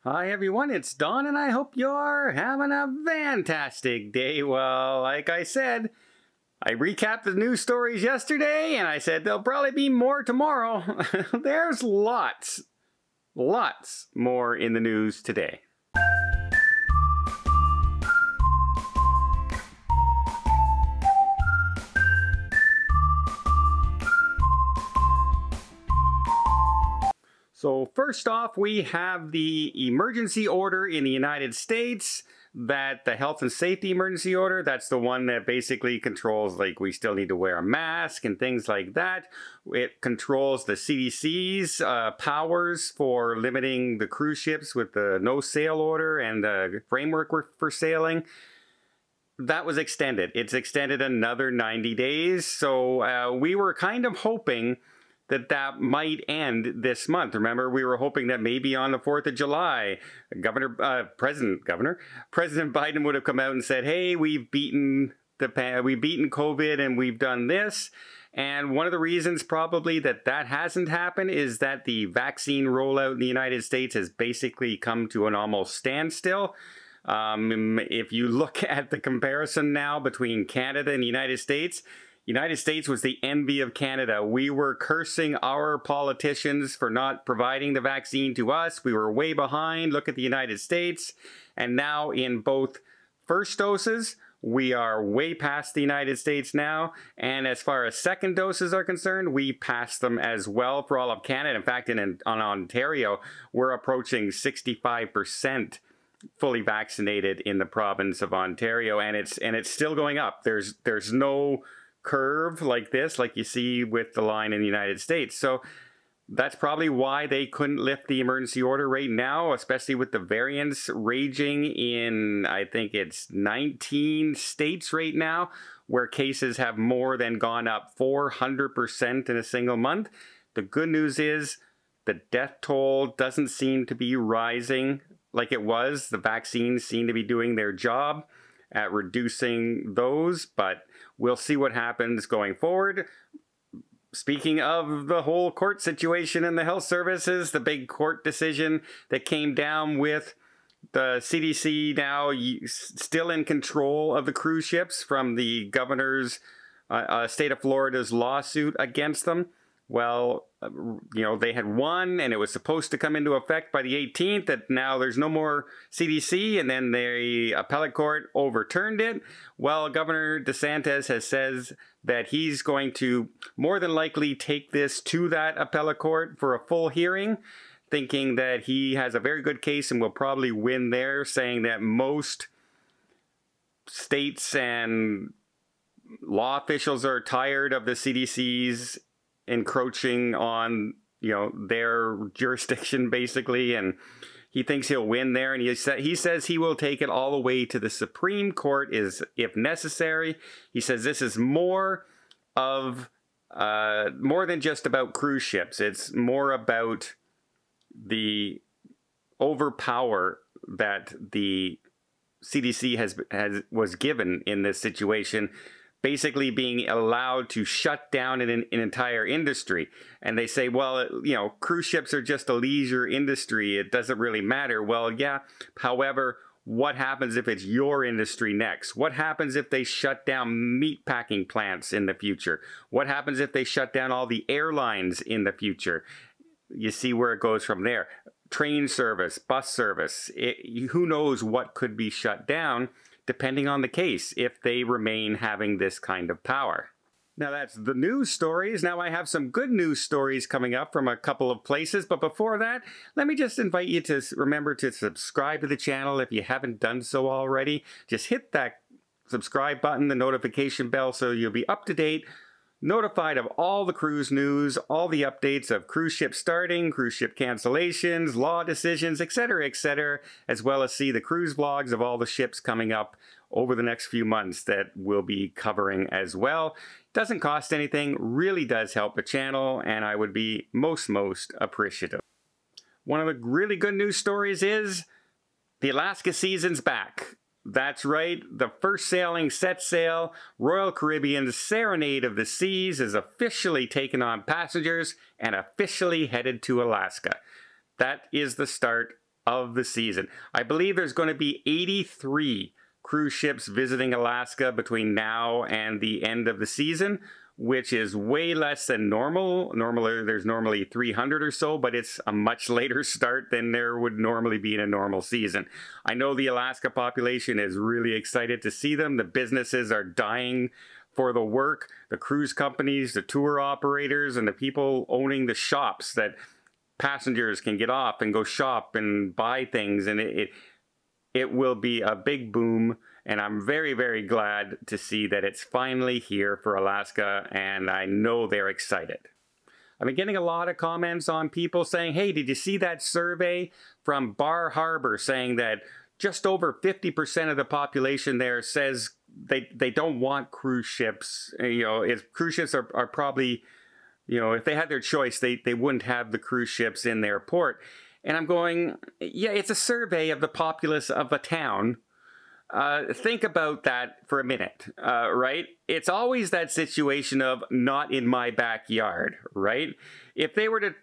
Hi everyone, it's Don and I hope you're having a fantastic day. Well, like I said, I recapped the news stories yesterday and I said there'll probably be more tomorrow. There's lots more in the news today. So first off, we have the emergency order in the United States, that the health and safety emergency order, that's the one that basically controls, like, we still need to wear a mask and things like that. It controls the CDC's powers for limiting the cruise ships with the no sail order and the framework for sailing. That was extended. It's extended another 90 days. So we were kind of hoping that might end this month. Remember, we were hoping that maybe on the 4th of July, President Biden would have come out and said, hey, we've beaten COVID and we've done this. And one of the reasons probably that hasn't happened is that the vaccine rollout in the United States has basically come to an almost standstill. If you look at the comparison now between Canada and the United States was the envy of Canada. We were cursing our politicians for not providing the vaccine to us. We were way behind. Look at the United States. And now in both first doses, we are way past the United States now. And as far as second doses are concerned, we passed them as well for all of Canada. In fact, on Ontario, we're approaching 65% fully vaccinated in the province of Ontario. And it's still going up. There's no curve like this, like you see with the line in the United States. So that's probably why they couldn't lift the emergency order right now, especially with the variants raging in, I think it's 19 states right now, where cases have more than gone up 400% in a single month. The good news is the death toll doesn't seem to be rising like it was. The vaccines seem to be doing their job at reducing those, but we'll see what happens going forward. Speaking of the whole court situation in the health services, the big court decision that came down with the CDC now still in control of the cruise ships from the governor's state of Florida's lawsuit against them. Well, they had won and it was supposed to come into effect by the 18th, that now there's no more CDC, and then the appellate court overturned it. Well, Governor DeSantis says that he's going to more than likely take this to that appellate court for a full hearing, thinking that he has a very good case and will probably win there, saying that most states and law officials are tired of the CDC's encroaching on their jurisdiction basically, and he thinks he'll win there, and he says he will take it all the way to the Supreme Court if necessary. He says this is more than just about cruise ships. It's more about the overpower that the CDC was given in this situation, basically being allowed to shut down an entire industry. And they say, well, cruise ships are just a leisure industry. It doesn't really matter. Well, yeah. However, what happens if it's your industry next? What happens if they shut down meat packing plants in the future? What happens if they shut down all the airlines in the future? You see where it goes from there. Train service, bus service, who knows what could be shut down, depending on the case, if they remain having this kind of power. Now that's the news stories. Now I have some good news stories coming up from a couple of places, but before that, let me just invite you to remember to subscribe to the channel if you haven't done so already. Just hit that subscribe button, the notification bell, so you'll be up to date, notified of all the cruise news, all the updates of cruise ships starting, cruise ship cancellations, law decisions, etc., as well as see the cruise vlogs of all the ships coming up over the next few months that we'll be covering as well. Doesn't cost anything, really does help the channel, and I would be most appreciative. One of the really good news stories is the Alaska season's back. That's right, the first sailing set sail, Royal Caribbean's Serenade of the Seas, is officially taken on passengers and officially headed to Alaska. That is the start of the season. I believe there's going to be 83 cruise ships visiting Alaska between now and the end of the season, which is way less than normal. There's normally 300 or so, but it's a much later start than there would normally be in a normal season. I know the Alaska population is really excited to see them. The businesses are dying for the work. The cruise companies, the tour operators, and the people owning the shops that passengers can get off and go shop and buy things. And it will be a big boom. And I'm very, very glad to see that it's finally here for Alaska, and I know they're excited. I've been getting a lot of comments on people saying, hey, did you see that survey from Bar Harbor saying that just over 50% of the population there says they don't want cruise ships. You know, if cruise ships are probably, you know, if they had their choice, they wouldn't have the cruise ships in their port. And I'm going, yeah, it's a survey of the populace of a town. Think about that for a minute, right? It's always that situation of not in my backyard, right? If they were to,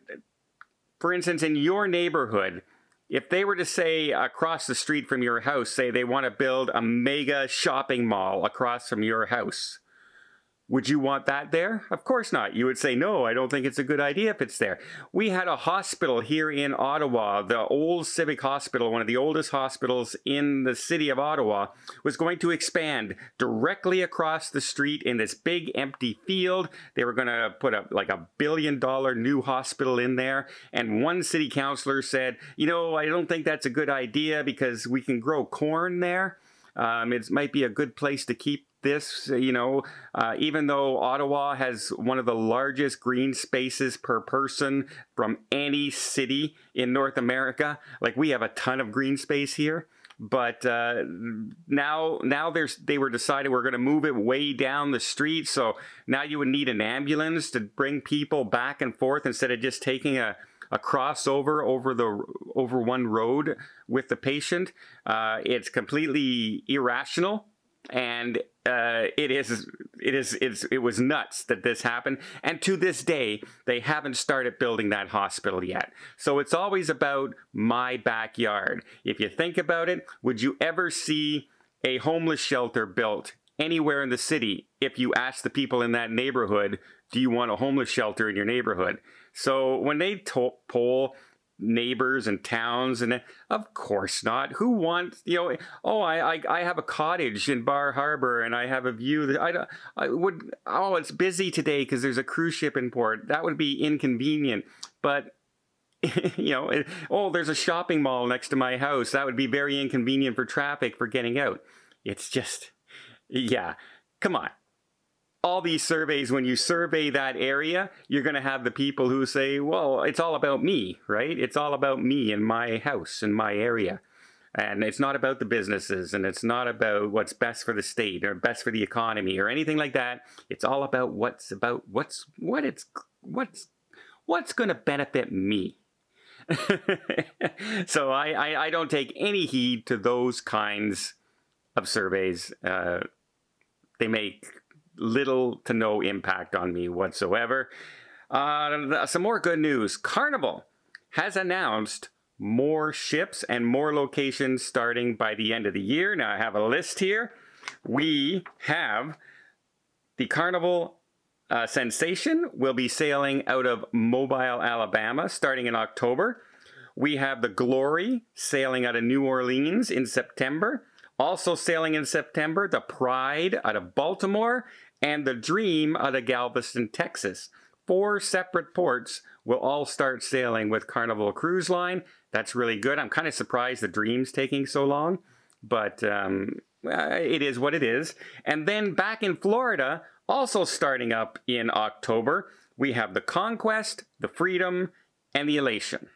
for instance, in your neighborhood, if they were to say across the street from your house, say they want to build a mega shopping mall across from your house, would you want that there? Of course not. You would say, no, I don't think it's a good idea if it's there. We had a hospital here in Ottawa, the old Civic Hospital, one of the oldest hospitals in the city of Ottawa, was going to expand directly across the street in this big empty field. They were going to put like $1 billion new hospital in there. And one city councillor said, you know, I don't think that's a good idea because we can grow corn there. It might be a good place to keep this, you know, even though Ottawa has one of the largest green spaces per person from any city in North America. Like, we have a ton of green space here. But now they were deciding we're going to move it way down the street. So now you would need an ambulance to bring people back and forth instead of just taking a crossover over one road with the patient. It's completely irrational. And it was nuts that this happened. And to this day, they haven't started building that hospital yet. So it's always about my backyard. If you think about it, would you ever see a homeless shelter built anywhere in the city if you ask the people in that neighborhood, do you want a homeless shelter in your neighborhood? So when they poll neighbors and towns, and of course not. Who wants, you know, oh, I have a cottage in Bar Harbor and I have a view that it's busy today because there's a cruise ship in port. That would be inconvenient. But you know, there's a shopping mall next to my house. That would be very inconvenient for traffic for getting out. It's just, yeah, come on. All these surveys, when you survey that area, you're going to have the people who say, well, it's all about me, right? It's all about me and my house and my area. And it's not about the businesses, and it's not about what's best for the state or best for the economy or anything like that. It's all about what's going to benefit me. So I don't take any heed to those kinds of surveys. They make little to no impact on me whatsoever. Some more good news. Carnival has announced more ships and more locations starting by the end of the year. Now I have a list here. We have the Carnival Sensation will be sailing out of Mobile, Alabama starting in October. We have the Glory sailing out of New Orleans in September. Also sailing in September, the Pride out of Baltimore, and the Dream out of Galveston, Texas. 4 separate ports will all start sailing with Carnival Cruise Line. That's really good. I'm kind of surprised the Dream's taking so long, but it is what it is. And then back in Florida, also starting up in October, we have the Conquest, the Freedom, and the Elation,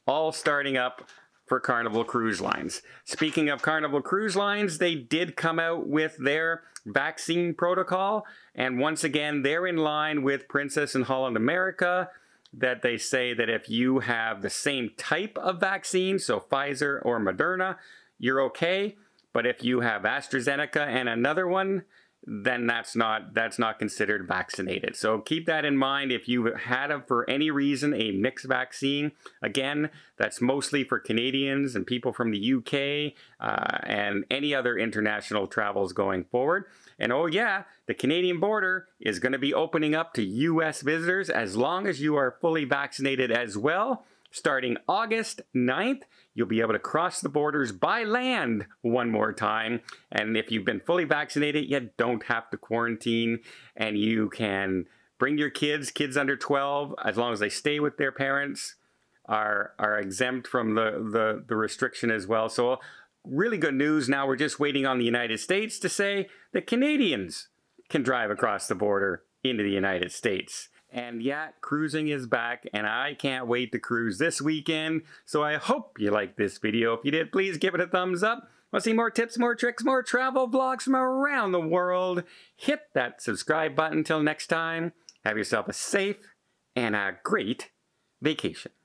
all starting up for Carnival Cruise Lines. Speaking of Carnival Cruise Lines, they did come out with their vaccine protocol, and once again, they're in line with Princess and Holland America, that they say that if you have the same type of vaccine, so Pfizer or Moderna, you're okay, but if you have AstraZeneca and another one, then that's not considered vaccinated. So keep that in mind. If you had for any reason a mixed vaccine, again, that's mostly for Canadians and people from the UK and any other international travels going forward. And oh yeah, the Canadian border is going to be opening up to US visitors as long as you are fully vaccinated as well. Starting August 9th, you'll be able to cross the borders by land one more time. And if you've been fully vaccinated, you don't have to quarantine. And you can bring your kids under 12, as long as they stay with their parents, are exempt from the restriction as well. So really good news. Now we're just waiting on the United States to say that Canadians can drive across the border into the United States. And yeah, cruising is back, and I can't wait to cruise this weekend. So I hope you liked this video. If you did, please give it a thumbs up. Want to see more tips, more tricks, more travel vlogs from around the world? Hit that subscribe button. Till next time, have yourself a safe and a great vacation.